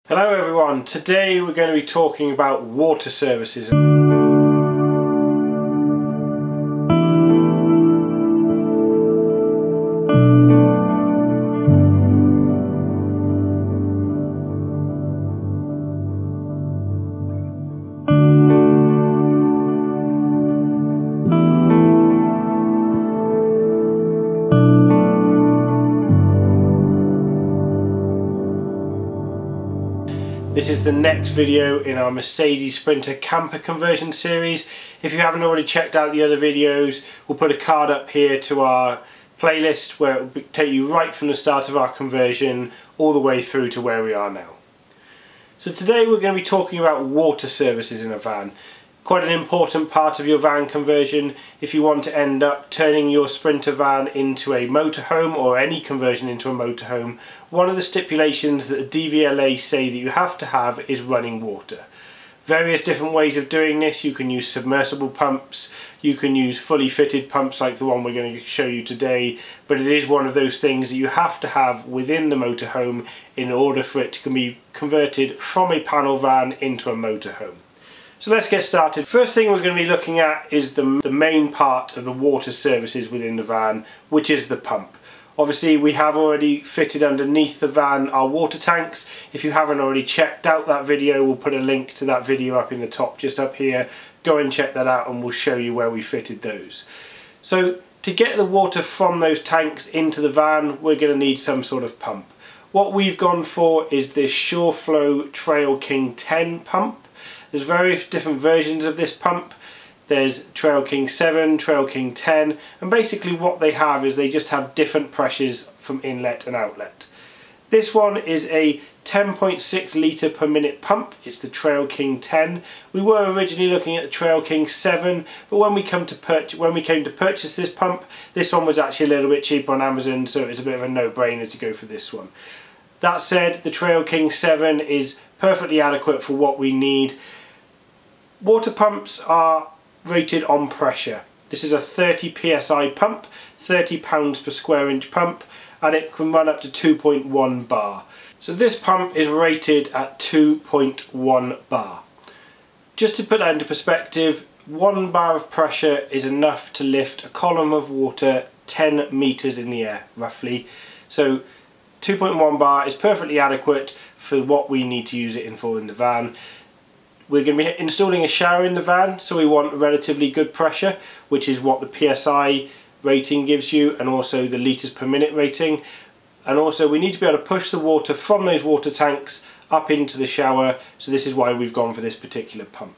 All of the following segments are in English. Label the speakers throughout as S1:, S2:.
S1: Hello everyone, today we're going to be talking about water services. This is the next video in our Mercedes Sprinter camper conversion series. If you haven't already checked out the other videos, we'll put a card up here to our playlist where it will take you right from the start of our conversion all the way through to where we are now. So today we're going to be talking about water services in a van. Quite an important part of your van conversion if you want to end up turning your Sprinter van into a motorhome or any conversion into a motorhome. One of the stipulations that the DVLA say that you have to have is running water. Various different ways of doing this. You can use submersible pumps, you can use fully fitted pumps like the one we're going to show you today, but it is one of those things that you have to have within the motorhome in order for it to be converted from a panel van into a motorhome. So let's get started. First thing we're going to be looking at is the main part of the water services within the van, which is the pump. Obviously we have already fitted underneath the van our water tanks. If you haven't already checked out that video, we'll put a link to that video up in the top, just up here. Go and check that out and we'll show you where we fitted those. So to get the water from those tanks into the van, we're going to need some sort of pump. What we've gone for is this Shurflo Trail King 10 pump. There's various different versions of this pump. There's Trail King 7, Trail King 10, and basically what they have is they just have different pressures from inlet and outlet. This one is a 10.6 litre per minute pump. It's the Trail King 10. We were originally looking at the Trail King 7, but when we came to purchase this pump, this one was actually a little bit cheaper on Amazon, so it's a bit of a no-brainer to go for this one. That said, the Trail King 7 is perfectly adequate for what we need. Water pumps are rated on pressure. This is a 30 psi pump, 30 pounds per square inch pump, and it can run up to 2.1 bar. So this pump is rated at 2.1 bar. Just to put that into perspective, 1 bar of pressure is enough to lift a column of water 10 meters in the air, roughly. So 2.1 bar is perfectly adequate for what we need to use it in the van. We're going to be installing a shower in the van, so we want relatively good pressure, which is what the PSI rating gives you, and also the litres per minute rating. And also we need to be able to push the water from those water tanks up into the shower, so this is why we've gone for this particular pump.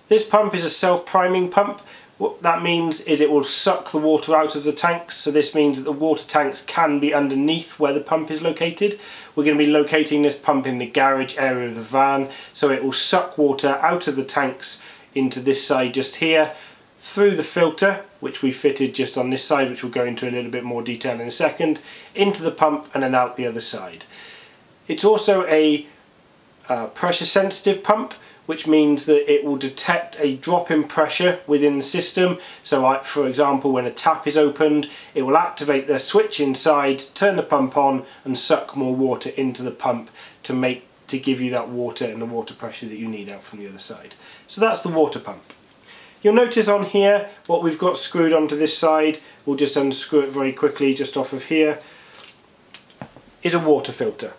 S1: This pump is a self-priming pump. What that means is it will suck the water out of the tanks, so this means that the water tanks can be underneath where the pump is located. We're going to be locating this pump in the garage area of the van, so it will suck water out of the tanks into this side just here, through the filter, which we fitted just on this side, which we'll go into a little bit more detail in a second, into the pump and then out the other side. It's also a pressure sensitive pump, which means that it will detect a drop in pressure within the system. So for example, when a tap is opened, it will activate the switch inside, turn the pump on and suck more water into the pump to give you that water and the water pressure that you need out from the other side. So that's the water pump. You'll notice on here what we've got screwed onto this side, we'll just unscrew it very quickly just off of here, is a water filter.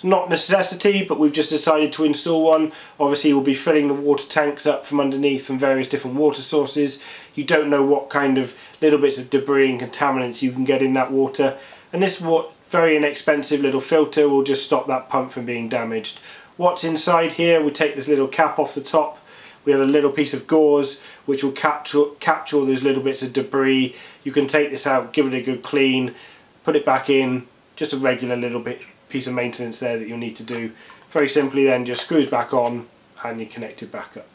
S1: Not necessity, but we've just decided to install one. Obviously we'll be filling the water tanks up from underneath from various different water sources. You don't know what kind of little bits of debris and contaminants you can get in that water, and this very inexpensive little filter will just stop that pump from being damaged. What's inside here, we take this little cap off the top. We have a little piece of gauze which will capture all those little bits of debris. You can take this out, give it a good clean, put it back in, just a regular little piece of maintenance there that you'll need to do. Very simply then just screws back on and you connect it back up.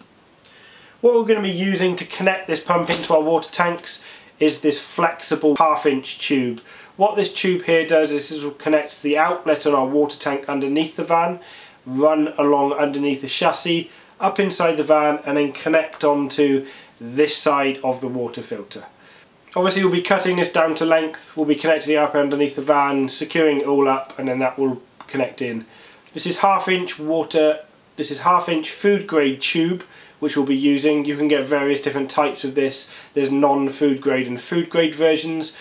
S1: What we're going to be using to connect this pump into our water tanks is this flexible 1/2 inch tube. What this tube here does is this will connect the outlet on our water tank underneath the van, run along underneath the chassis, up inside the van, and then connect onto this side of the water filter. Obviously we'll be cutting this down to length, we'll be connecting it up underneath the van, securing it all up, and then that will connect in. This is half-inch food grade tube which we'll be using. You can get various different types of this. There's non-food grade and food grade versions.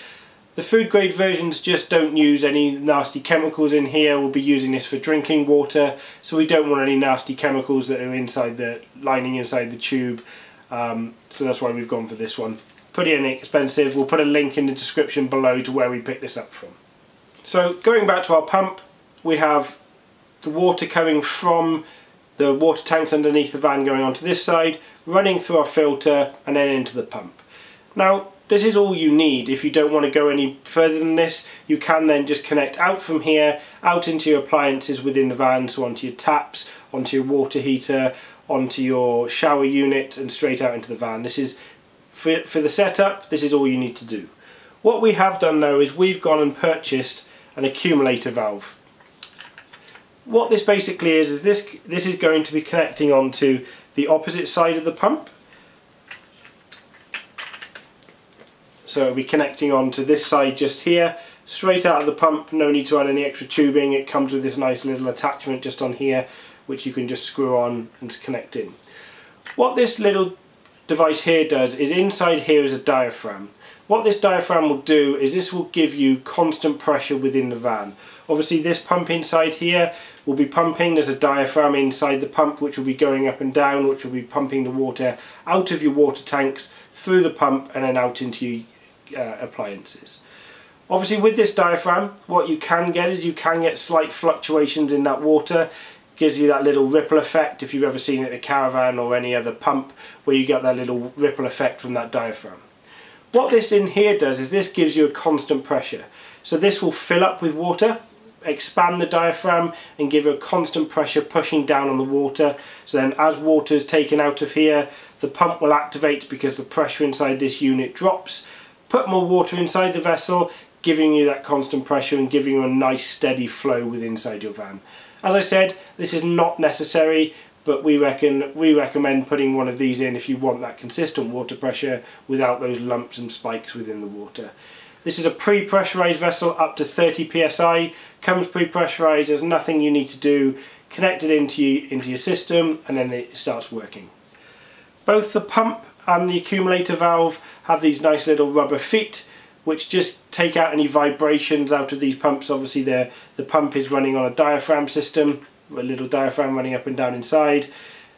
S1: The food grade versions just don't use any nasty chemicals in here. We'll be using this for drinking water, so we don't want any nasty chemicals that are inside the lining inside the tube. So that's why we've gone for this one. Pretty inexpensive. We'll put a link in the description below to where we picked this up from. So going back to our pump, we have the water coming from the water tanks underneath the van going onto this side, running through our filter and then into the pump. Now this is all you need. If you don't want to go any further than this, you can then just connect out from here, out into your appliances within the van, so onto your taps, onto your water heater, onto your shower unit and straight out into the van. This is, for the setup, this is all you need to do. What we have done now is we've gone and purchased an accumulator valve. What this basically is this is going to be connecting onto the opposite side of the pump. So it'll be connecting onto this side just here, straight out of the pump, no need to add any extra tubing. It comes with this nice little attachment just on here which you can just screw on and connect in. What this little device here does is inside here is a diaphragm. What this diaphragm will do is this will give you constant pressure within the van. Obviously this pump inside here will be pumping. There's a diaphragm inside the pump which will be going up and down, which will be pumping the water out of your water tanks, through the pump and then out into your appliances. Obviously with this diaphragm what you can get is you can get slight fluctuations in that water. Gives you that little ripple effect if you've ever seen it at a caravan or any other pump where you get that little ripple effect from that diaphragm. What this in here does is this gives you a constant pressure. So this will fill up with water, expand the diaphragm and give you a constant pressure pushing down on the water. So then as water is taken out of here, the pump will activate because the pressure inside this unit drops, put more water inside the vessel, giving you that constant pressure and giving you a nice steady flow within inside your van. As I said, this is not necessary, but we recommend putting one of these in if you want that consistent water pressure without those lumps and spikes within the water. This is a pre-pressurized vessel up to 30 psi, comes pre-pressurized, there's nothing you need to do, connect it into your system and then it starts working. Both the pump and the accumulator valve have these nice little rubber feet which just take out any vibrations out of these pumps. Obviously the pump is running on a diaphragm system, a little diaphragm running up and down inside.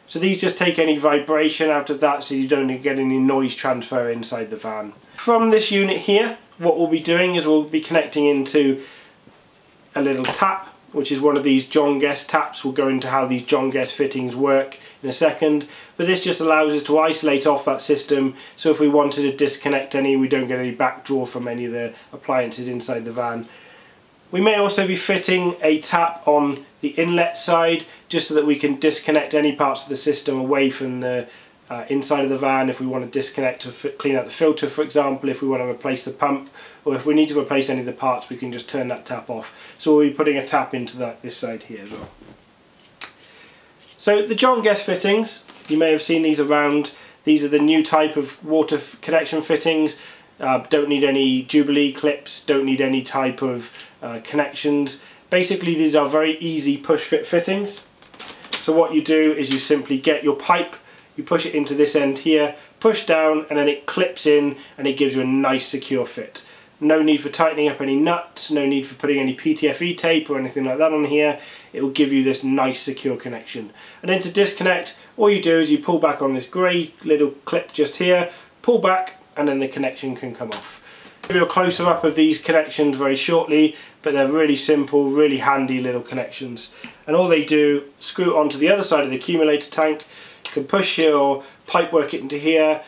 S1: So these just take any vibration out of that so you don't get any noise transfer inside the van. From this unit here, what we'll be doing is we'll be connecting into a little tap, which is one of these John Guest taps. We'll go into how these John Guest fittings work in a second, but this just allows us to isolate off that system, so if we wanted to disconnect any, we don't get any backdraw from any of the appliances inside the van. We may also be fitting a tap on the inlet side just so that we can disconnect any parts of the system away from the inside of the van. If we want to disconnect to clean out the filter, for example, if we want to replace the pump, or if we need to replace any of the parts, we can just turn that tap off. So we'll be putting a tap into this side here as well. So the John Guest fittings, you may have seen these around. These are the new type of water connection fittings. Don't need any Jubilee clips, don't need any type of connections. Basically these are very easy push fit fittings. So what you do is you simply get your pipe, you push it into this end here, push down and then it clips in and it gives you a nice secure fit. No need for tightening up any nuts, no need for putting any PTFE tape or anything like that on here. It will give you this nice secure connection. And then to disconnect, all you do is you pull back on this grey little clip just here, pull back and then the connection can come off. I'll give you a closer up of these connections very shortly, but they're really simple, really handy little connections. And all they do, screw it onto the other side of the accumulator tank, you can push your pipe work into here,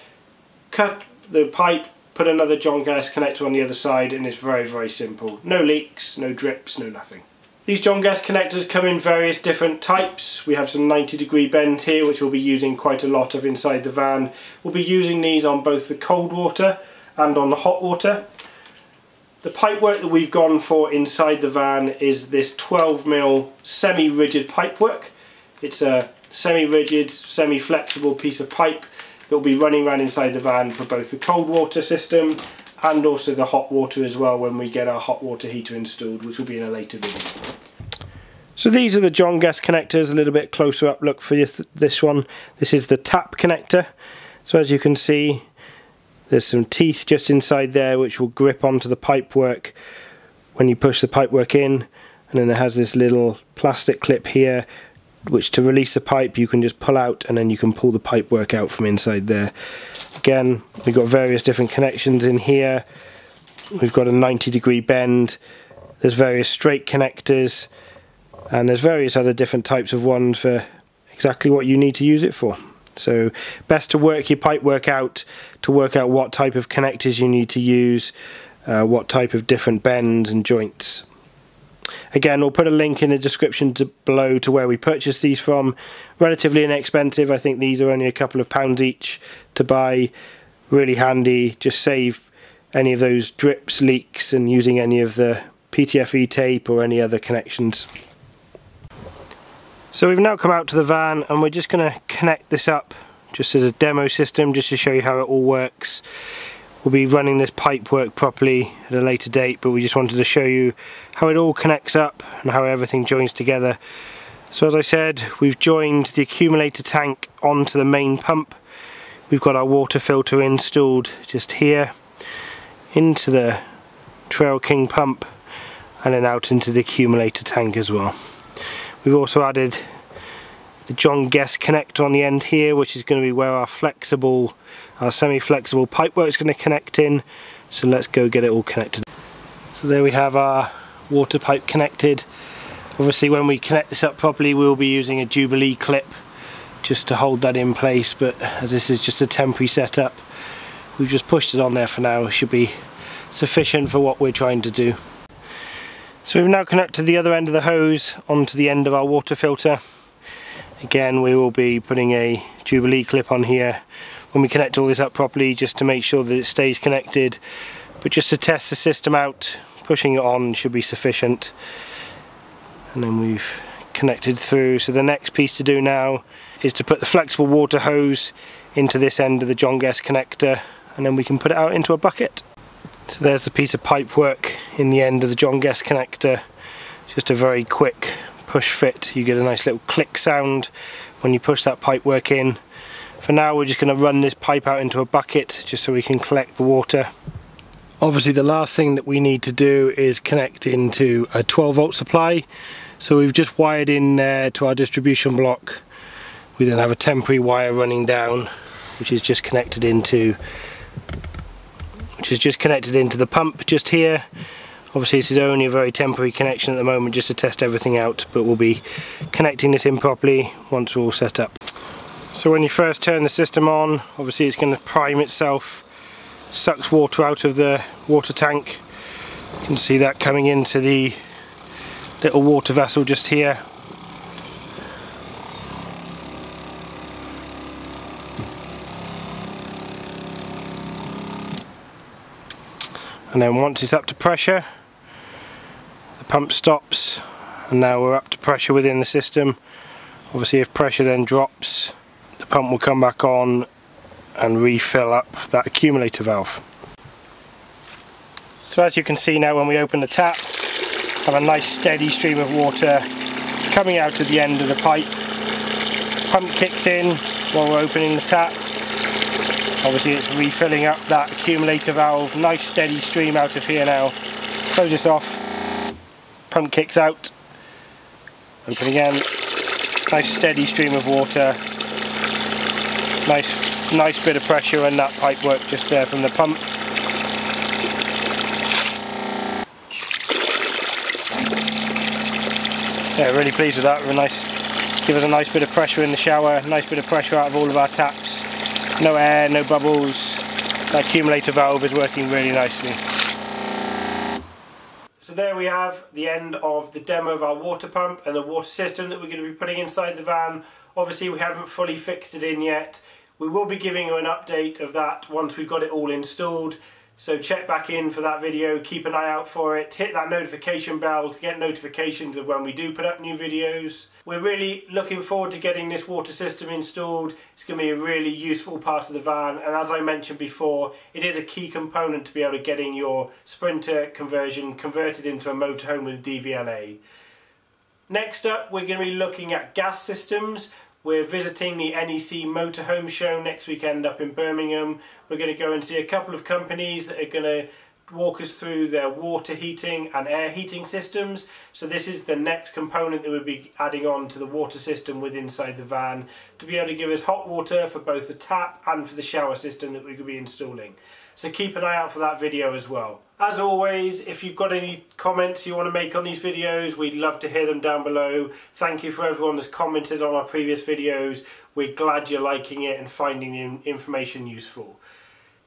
S1: cut the pipe, put another John Guest connector on the other side, and it's very, very simple. No leaks, no drips, no nothing. These John Guest connectors come in various different types. We have some 90-degree bends here, which we'll be using quite a lot of inside the van. We'll be using these on both the cold water and on the hot water. The pipework that we've gone for inside the van is this 12mm semi-rigid pipework. It's a semi-rigid, semi-flexible piece of pipe that will be running around inside the van for both the cold water system and also the hot water as well when we get our hot water heater installed, which will be in a later video. So these are the John Guest connectors, a little bit closer up look for this one. This is the tap connector. So as you can see, there's some teeth just inside there which will grip onto the pipework when you push the pipework in, and then it has this little plastic clip here which to release the pipe you can just pull out, and then you can pull the pipework out from inside there. Again, we've got various different connections in here. We've got a 90-degree bend, there's various straight connectors, and there's various other different types of ones for exactly what you need to use it for. So best to work your pipework out to work out what type of connectors you need to use, what type of different bends and joints. Again, we'll put a link in the description below to where we purchased these from. Relatively inexpensive, I think these are only a couple of pounds each to buy. Really handy, just save any of those drips, leaks, and using any of the PTFE tape or any other connections. So we've now come out to the van and we're just going to connect this up just as a demo system, just to show you how it all works. We'll be running this pipe work properly at a later date, but we just wanted to show you how it all connects up and how everything joins together. So as I said, we've joined the accumulator tank onto the main pump. We've got our water filter installed just here into the Trail King pump and then out into the accumulator tank as well. We've also added the John Guest connector on the end here, which is going to be where our semi-flexible pipework is going to connect in. So let's go get it all connected. So there we have our water pipe connected. Obviously when we connect this up properly we'll be using a Jubilee clip just to hold that in place, but as this is just a temporary setup, we've just pushed it on there for now. It should be sufficient for what we're trying to do. So we've now connected the other end of the hose onto the end of our water filter. Again, we will be putting a Jubilee clip on here when we connect all this up properly, just to make sure that it stays connected. But just to test the system out, pushing it on should be sufficient. And then we've connected through. So the next piece to do now is to put the flexible water hose into this end of the John Guest connector, and then we can put it out into a bucket. So there's the piece of pipe work in the end of the John Guest connector. Just a very quick push fit. You get a nice little click sound when you push that pipe work in. For now we're just going to run this pipe out into a bucket just so we can collect the water. Obviously the last thing that we need to do is connect into a 12-volt supply. So we've just wired in there to our distribution block. We then have a temporary wire running down which is just connected into the pump just here. Obviously this is only a very temporary connection at the moment just to test everything out, but we'll be connecting this in properly once we're all set up. So when you first turn the system on, obviously it's going to prime itself, sucks water out of the water tank. You can see that coming into the little water vessel just here. And then once it's up to pressure, the pump stops, and now we're up to pressure within the system. Obviously if pressure then drops, the pump will come back on and refill up that accumulator valve. So as you can see now, when we open the tap, have a nice steady stream of water coming out of the end of the pipe. Pump kicks in while we're opening the tap. Obviously it's refilling up that accumulator valve. Nice steady stream out of here now. Close this off. Pump kicks out. Open again. Nice steady stream of water. Nice bit of pressure and that pipe work just there from the pump. Yeah, really pleased with that. Give us a nice bit of pressure in the shower. Nice bit of pressure out of all of our taps. No air, no bubbles. The accumulator valve is working really nicely. So there we have the end of the demo of our water pump and the water system that we're going to be putting inside the van. Obviously we haven't fully fixed it in yet. We will be giving you an update of that once we've got it all installed. So check back in for that video, keep an eye out for it, hit that notification bell to get notifications of when we do put up new videos. We're really looking forward to getting this water system installed. It's going to be a really useful part of the van, and as I mentioned before, it is a key component to be able to getting your Sprinter conversion converted into a motorhome with DVLA. Next up, we're going to be looking at gas systems. We're visiting the NEC Motorhome Show next weekend up in Birmingham. We're going to go and see a couple of companies that are going to walk us through their water heating and air heating systems. So this is the next component that we'll be adding on to the water system with inside the van to be able to give us hot water for both the tap and for the shower system that we could be installing. So keep an eye out for that video as well. As always, if you've got any comments you want to make on these videos, we'd love to hear them down below. Thank you for everyone that's commented on our previous videos. We're glad you're liking it and finding the information useful.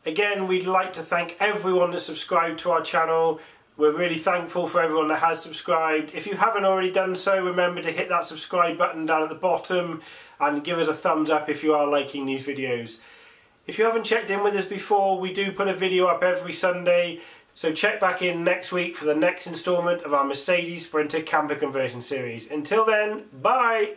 S1: Again, we'd like to thank everyone that subscribed to our channel. We're really thankful for everyone that has subscribed. If you haven't already done so, remember to hit that subscribe button down at the bottom and give us a thumbs up if you are liking these videos. If you haven't checked in with us before, we do put a video up every Sunday, so check back in next week for the next instalment of our Mercedes Sprinter camper conversion series. Until then, bye!